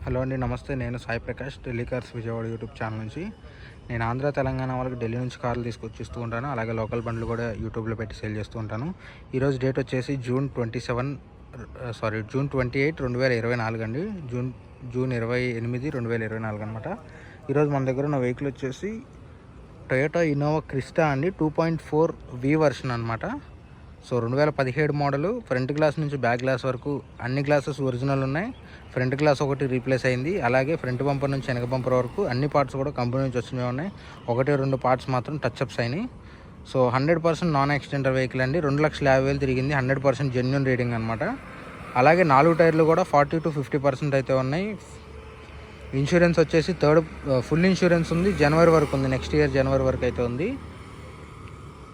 Hello అండి, నమస్తే. నేను Sai Prakash, Delhi cars Vijayawada YouTube channel నుంచి. నేను ఆంధ్ర తెలంగాణ వాళ్ళకి ఢిల్లీ నుంచి కార్లు తీసుకొచ్చి ఇస్తూ ఉంటాను. అలాగే లోకల్ బండ్లు కూడా యూట్యూబ్లో పెట్టి సేల్ చేస్తూ ఉంటాను. ఈరోజు డేట్ వచ్చేసి జూన్ 28 2024 అండి. జూన్ 28 2024 అనమాట. ఈరోజు మన దగ్గర ఉన్న వెహికల్ వచ్చేసి టొయోటా ఇన్నోవా క్రిస్టా అండి. 2.4 V వర్షన్ అనమాట. So 2017 model. ఫ్రంట్ గ్లాస్ నుంచి బ్యాక్ గ్లాస్ వరకు అన్ని గ్లాసెస్ ఒరిజినల్ ఉన్నాయి. ఫ్రంట్ గ్లాస్ ఒకటి రీప్లేస్ అయింది. అలాగే ఫ్రంట్ బంపర్ నుంచి వెనక బంపర్ వరకు అన్ని పార్ట్స్ కూడా కంపెనీ నుంచి వచ్చినవి ఉన్నాయి. 1-2 పార్ట్స్ మాత్రం టచ్అప్స్ అయినాయి. సో 100% నాన్ యాక్సిడెంటల్ వెహికల్ అండి. 2,50,000 తిరిగింది. 100% జెన్యూన్ రీడింగ్ అనమాట. అలాగే 4 టైర్లు కూడా 40 to 50% అయితే ఉన్నాయి. ఇన్సూరెన్స్ వచ్చేసి ఫుల్ ఇన్సూరెన్స్ ఉంది. జనవరి వరకు ఉంది. నెక్స్ట్ ఇయర్ జనవరి వరకు అయితే ఉంది.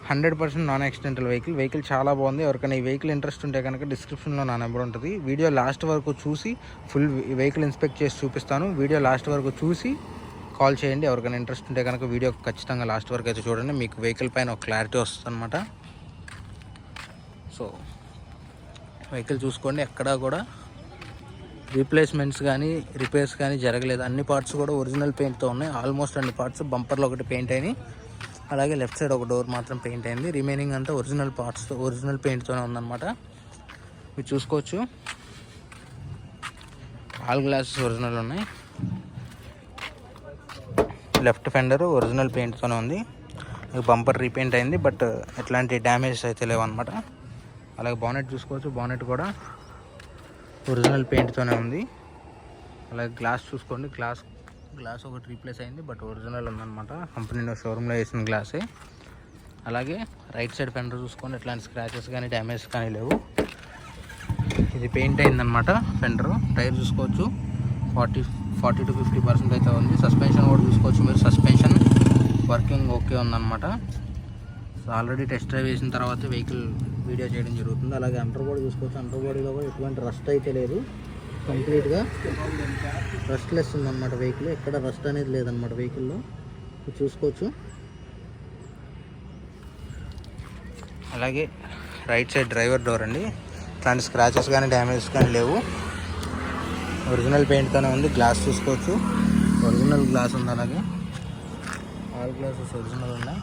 100% నాన్ యాక్సిడెంటల్ వెహికల్ చాలా బాగుంది. ఎవరికైనా ఈ వెహికల్ ఇంట్రెస్ట్ ఉంటే కనుక డిస్క్రిప్షన్లో నా నెంబర్ ఉంటుంది. వీడియో లాస్ట్ వరకు చూసి ఫుల్ వెహికల్ ఇన్స్పెక్ట్ చేసి చూపిస్తాను. వీడియో లాస్ట్ వరకు చూసి కాల్ చేయండి. ఎవరికైనా ఇంట్రెస్ట్ ఉంటే కనుక వీడియో ఖచ్చితంగా లాస్ట్ వరకు అయితే చూడండి. మీకు వెహికల్ పైన ఒక క్లారిటీ వస్తుంది అనమాట. సో వెహికల్ చూసుకోండి. ఎక్కడా కూడా రీప్లేస్మెంట్స్ కానీ రిపేర్స్ కానీ జరగలేదు. అన్ని పార్ట్స్ కూడా ఒరిజినల్ పెయింట్తో ఉన్నాయి. ఆల్మోస్ట్ అన్ని పార్ట్స్. బంపర్లో ఒకటి పెయింట్ అయినాయి. అలాగే లెఫ్ట్ సైడ్ ఒక డోర్ మాత్రం పెయింట్ అయింది. రిమైనింగ్ అంతా ఒరిజినల్ పార్ట్స్తో ఒరిజినల్ పెయింట్తోనే ఉందన్నమాట. మీరు చూసుకోవచ్చు. ఆల్ గ్లాసెస్ ఒరిజినల్ ఉన్నాయి. లెఫ్ట్ ఫెండర్ ఒరిజినల్ పెయింట్తోనే ఉంది. బంపర్ రీపెయింట్ అయింది, బట్ ఎట్లాంటి డ్యామేజెస్ అయితే లేవన్నమాట. అలాగే బానెట్ చూసుకోవచ్చు. బానెట్ కూడా ఒరిజినల్ పెయింట్తోనే ఉంది. అలాగే గ్లాస్ చూసుకోండి. గ్లాస్ ఒకటి రీప్లేస్ అయింది, బట్ ఒరిజినల్ ఉందన్నమాట. కంపెనీలో షోరూంలో వేసిన గ్లాసే. అలాగే రైట్ సైడ్ ఫెండర్ చూసుకోండి. ఎట్లాంటి స్క్రాచెస్ కానీ డ్యామేజ్ కానీ లేవు. ఇది పెయింట్ అయిందనమాట ఫెండర్. టైర్ చూసుకోవచ్చు. 40 to 50% అయితే ఉంది. సస్పెన్షన్ కూడా చూసుకోవచ్చు మీరు. సస్పెన్షన్ వర్కింగ్ ఓకే ఉందన్నమాట. సో ఆల్రెడీ టెస్ట్ డ్రైవ్ వేసిన తర్వాత వెహికల్ వీడియో చేయడం జరుగుతుంది. అలాగే అండర్ బాడీ చూసుకోవచ్చు. అండర్ బాడీలో కూడా ఎటువంటి రస్ట్ అయితే లేదు. కంప్లీట్గా రస్ట్లెస్ ఉందన్నమాట వెహికల్. ఎక్కడ రస్ట్ అనేది లేదన్నమాట వెహికల్లో. చూసుకోవచ్చు. అలాగే రైట్ సైడ్ డ్రైవర్ డోర్ అండి. ఇట్లాంటి స్క్రాచెస్ కానీ డ్యామేజెస్ కానీ లేవు. ఒరిజినల్ పెయింట్తోనే ఉంది. గ్లాస్ చూసుకోవచ్చు. ఒరిజినల్ గ్లాస్ ఉంది. అలాగే ఆల్ గ్లాసెస్ ఒరిజినల్ ఉన్నాయి.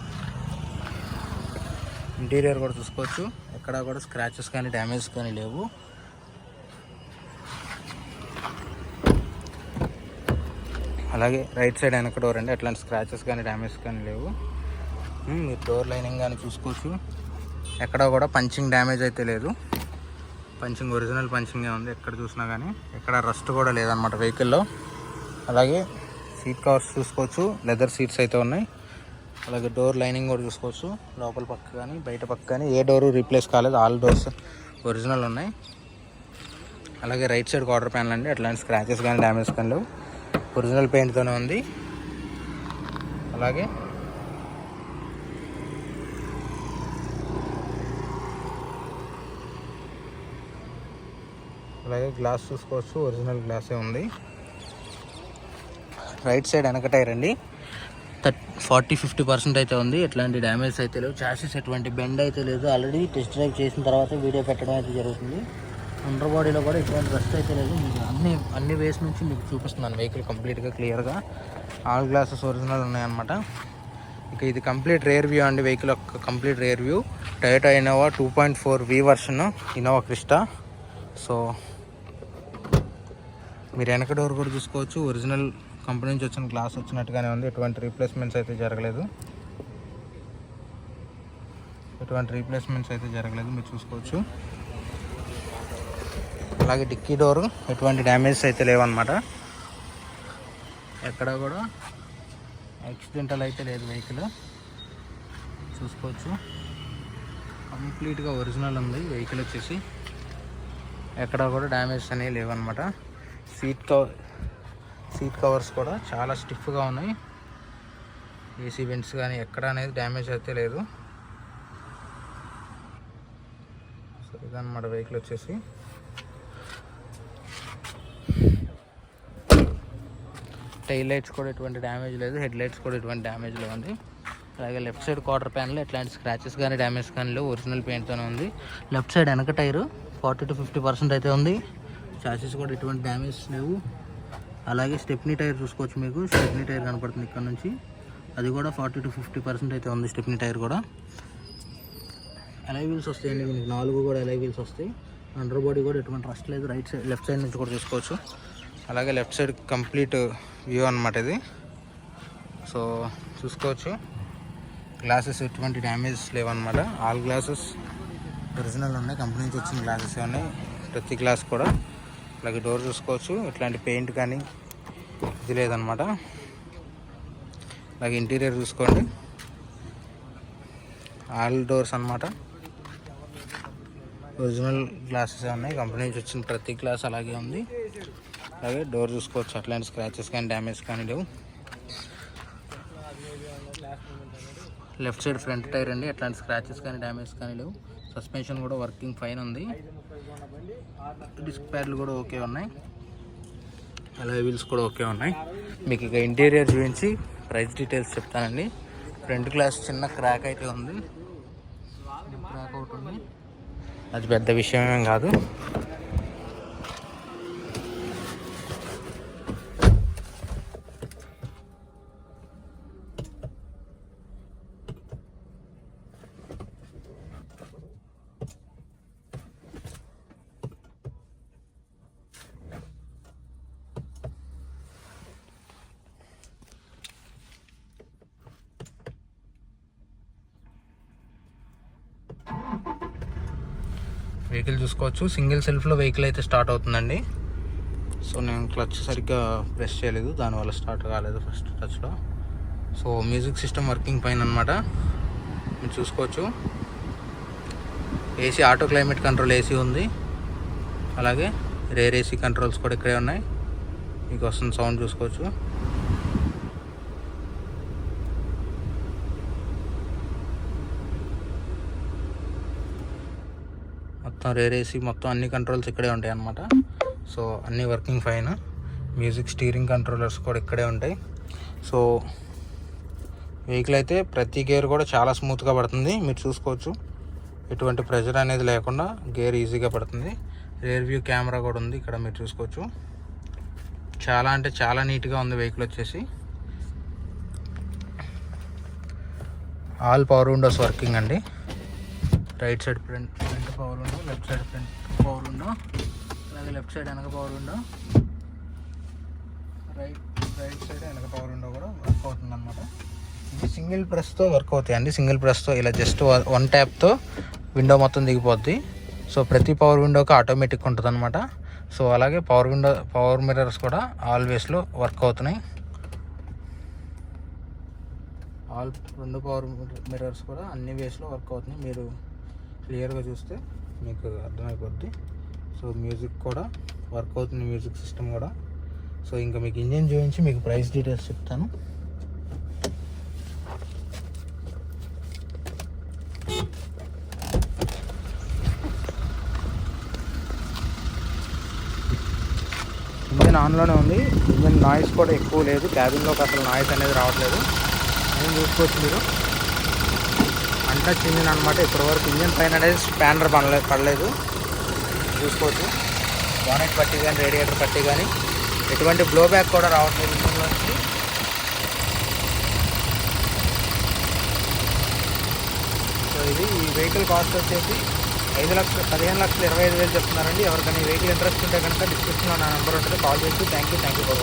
ఇంటీరియర్ కూడా చూసుకోవచ్చు. ఎక్కడ కూడా స్క్రాచెస్ కానీ డ్యామేజెస్ కానీ లేవు. అలాగే రైట్ సైడ్ వెనక డోర్ అండి. అట్లాంటి స్క్రాచెస్ కానీ డ్యామేజ్ కానీ లేవు. మీరు డోర్ లైనింగ్ కానీ చూసుకోవచ్చు. ఎక్కడ కూడా పంచింగ్ డ్యామేజ్ అయితే లేదు. పంచింగ్ ఒరిజినల్ పంచింగే ఉంది. ఎక్కడ చూసినా కానీ ఎక్కడ రస్ట్ కూడా లేదన్నమాట వెహికల్లో. అలాగే సీట్ కవర్స్ చూసుకోవచ్చు. లెదర్ సీట్స్ అయితే ఉన్నాయి. అలాగే డోర్ లైనింగ్ కూడా చూసుకోవచ్చు. లోపల పక్క కానీ బయట పక్క కానీ ఏ డోరు రీప్లేస్ కాలేదు. ఆల్ డోర్స్ ఒరిజినల్ ఉన్నాయి. అలాగే రైట్ సైడ్ క్వార్టర్ ప్యానల్ అండి. అట్లాంటి స్క్రాచెస్ కానీ డ్యామేజ్ కానీ లేవు. ఒరిజినల్ పెయింట్తోనే ఉంది. అలాగే గ్లాస్ చూసుకోవచ్చు. ఒరిజినల్ గ్లాసే ఉంది. రైట్ సైడ్ వెనక టైర్ అండి. 40-50% అయితే ఉంది. ఎట్లాంటి డ్యామేజ్ అయితే లేవు. చాసిస్ ఎటువంటి బెండ్ అయితే లేదు. ఆల్రెడీ టెస్ట్ డ్రైవ్ చేసిన తర్వాత వీడియో పెట్టడం అయితే జరుగుతుంది. అండర్ బాడీలో కూడా ఎటువంటి రస్ట్ అయితే లేదు. అన్ని వేస్ నుంచి మీకు చూపిస్తున్నాను వెహికల్ కంప్లీట్గా క్లియర్గా. ఆల్ గ్లాసెస్ ఒరిజినల్ ఉన్నాయన్నమాట. ఇక ఇది కంప్లీట్ రేర్ వ్యూ అండి. వెహికల్ యొక్క complete rear view. Toyota Innova 2.4 V version Innova Crysta. So మీరు వెనక డోర్ కూడా చూసుకోవచ్చు. ఒరిజినల్ కంపెనీ నుంచి వచ్చిన గ్లాస్ వచ్చినట్టుగానే ఉంది. ఎటువంటి రీప్లేస్మెంట్స్ అయితే జరగలేదు. మీరు చూసుకోవచ్చు. అలాగే డిక్కీ డోర్ ఎటువంటి డ్యామేజ్ అయితే లేవన్నమాట. ఎక్కడ కూడా యాక్సిడెంటల్ అయితే లేదు వెహికల్. చూసుకోవచ్చు. కంప్లీట్గా ఒరిజినల్ ఉంది వెహికల్ వచ్చేసి. ఎక్కడ కూడా డ్యామేజ్ అనేవి లేవన్నమాట. సీట్ కవర్స్ కూడా చాలా స్టిఫ్గా ఉన్నాయి. ఏసీ వెంట్స్ కానీ ఎక్కడ అనేది డ్యామేజ్ అయితే లేదు. సో ఇదన్నమాట వెహికల్ వచ్చేసి. టైల్ లైట్స్ కూడా ఎటువంటి డ్యామేజ్ లేదు. హెడ్ లైట్స్ కూడా ఎటువంటి డ్యామేజ్ లేవండి. అలాగే లెఫ్ట్ సైడ్ క్వార్టర్ ప్యానల్ ఎట్లాంటి స్క్రాచెస్ కానీ డ్యామేజ్ కానీ లేవు. ఒరిజినల్ పెయింట్తోనే ఉంది. లెఫ్ట్ సైడ్ వెనక టైరు 40 to 50% అయితే ఉంది. చాసిస్ కూడా ఎటువంటి డ్యామేజ్ లేవు. అలాగే స్టెప్నీ టైర్ చూసుకోవచ్చు, మీకు స్టెప్నీ టైర్ కనపడుతుంది ఇక్కడ నుంచి, అది కూడా 40 to 50% అయితే ఉంది స్టెప్నీ టైర్ కూడా. అలై వీల్స్ వస్తాయండి దీనికి, 4 కూడా అలై వీల్స్ వస్తాయి. అండర్ బాడీ కూడా ఎటువంటి రస్ట్ లేదు. రైట్ సైడ్ లెఫ్ట్ సైడ్ నుంచి కూడా చూసుకోవచ్చు. అలాగే లెఫ్ట్ సైడ్ కంప్లీట్ వ్యూ అనమాట ఇది. సో చూసుకోవచ్చు, గ్లాసెస్ ఎటువంటి డ్యామేజ్ లేవన్నమాట. ఆల్ గ్లాసెస్ ఒరిజినల్ ఉన్నాయి, కంపెనీ నుంచి వచ్చిన గ్లాసెస్ ఉన్నాయి ప్రతి గ్లాస్ కూడా. అలాగే డోర్ చూసుకోవచ్చు, ఎట్లాంటి పెయింట్ కానీ ఇది లేదనమాట. అలాగే ఇంటీరియర్ చూసుకోండి, ఆల్ డోర్స్ అనమాట ఒరిజినల్ గ్లాసెస్ ఉన్నాయి, కంపెనీ నుంచి వచ్చిన ప్రతి గ్లాస్ అలాగే ఉంది. అలాగే డోర్ చూసుకోవచ్చు, అట్లాంటి స్క్రాచెస్ కానీ డ్యామేజ్ కానీ లేవు. లెఫ్ట్ సైడ్ ఫ్రంట్ టైర్ అండి, అట్లాంటి స్క్రాచెస్ కానీ డ్యామేజ్ కానీ లేవు. సస్పెన్షన్ కూడా వర్కింగ్ ఫైన్ ఉంది. డిస్క్ ప్యాడ్లు కూడా ఓకే ఉన్నాయి, అలాగే వీల్స్ కూడా ఓకే ఉన్నాయి. మీకు ఇక ఇంటీరియర్ చూపించి ప్రైస్ డీటెయిల్స్ చెప్తానండి. ఫ్రంట్ గ్లాస్ చిన్న క్రాక్ అయితే ఉంది, క్రాక్ అవుట్ ఉంది, అది పెద్ద విషయం ఏం కాదు. వెహికల్ చూసుకోవచ్చు, సింగిల్ సెల్ఫ్లో వెహికల్ అయితే స్టార్ట్ అవుతుందండి. సో నేను క్లచ్ సరిగ్గా ప్రెస్ చేయలేదు, దానివల్ల స్టార్ట్ కాలేదు ఫస్ట్ టచ్లో. సో మ్యూజిక్ సిస్టమ్ వర్కింగ్ పైన అనమాట, మీరు చూసుకోవచ్చు. AC auto climate control AC ఉంది, అలాగే రేర్ ఏసీ కంట్రోల్స్ కూడా ఇక్కడే ఉన్నాయి. మీకు వస్తుంది సౌండ్ చూసుకోవచ్చు. మొత్తం రేర్ ఏసీ, మొత్తం అన్ని కంట్రోల్స్ ఇక్కడే ఉంటాయి అన్నమాట. సో అన్నీ working fine. Music steering controllers కూడా ఇక్కడే ఉంటాయి. సో వెహికల్ అయితే ప్రతి గేర్ కూడా చాలా స్మూత్గా పడుతుంది, మీరు చూసుకోవచ్చు. ఎటువంటి ప్రెషర్ అనేది లేకుండా గేర్ ఈజీగా పడుతుంది. రేర్ వ్యూ కెమెరా కూడా ఉంది ఇక్కడ, మీరు చూసుకోవచ్చు. చాలా అంటే చాలా నీట్గా ఉంది వెహికల్ వచ్చేసి. ఆల్ పవర్ విండోస్ వర్కింగ్ అండి. Right side front power window, left side front power window, అలాగే లెఫ్ట్ సైడ్ వెనక పవర్ విండో, రైట్ సైడ్ వెనక పవర్ విండో కూడా వర్క్ అవుతుంది అనమాట. ఇది సింగిల్ ప్రెస్తో వర్క్ అవుతాయి అండి. సింగిల్ ప్రెస్తో ఇలా జస్ట్ 1 ట్యాప్తో విండో మొత్తం దిగిపోద్ది. సో ప్రతి పవర్ విండోకి ఆటోమేటిక్ ఉంటుంది అనమాట. సో అలాగే పవర్ మిర్రర్స్ కూడా ఆల్వేస్లో వర్క్ అవుతున్నాయి. రెండు పవర్ మిర్రర్స్ కూడా అన్ని వేస్లో వర్క్ అవుతున్నాయి, మీరు క్లియర్గా చూస్తే మీకు అర్థమైపోద్ది. సో మ్యూజిక్ కూడా వర్క్ అవుతుంది, మ్యూజిక్ సిస్టమ్ కూడా. సో ఇంకా మీకు ఇంజిన్ చూపించి మీకు ప్రైస్ డీటెయిల్స్ చెప్తాను. ఇంజిన్ ఆన్లోనే ఉంది, ఇంజిన్ నాయిస్ కూడా ఎక్కువ లేదు, క్యాబిన్లోకి అసలు నాయిస్ అనేది రావట్లేదు. నేను చూసుకోవచ్చు, మీరు అన్టచ్ ఇంజిన్ అనమాట. ఇప్పటివరకు ఇంజిన్ పైన అనేది స్పానర్ పడలేదు, చూసుకోవచ్చు. బానెట్ పట్టి కానీ రేడియేటర్ పట్టి కానీ ఎటువంటి బ్లో బ్యాక్ కూడా రావట్లేదు ఇంజిన్లోంచి. సో ఇది ఈ వెహికల్ కాస్ట్ వచ్చేసి 15,25,000 చెప్తున్నారండి. ఎవరికైనా ఈ వెహికల్ ఇంట్రెస్ట్ ఉంటే కనుక డిస్క్రిప్షన్లో నా నెంబర్ ఉంటుంది, కాల్ చేసి. Thank you for watching.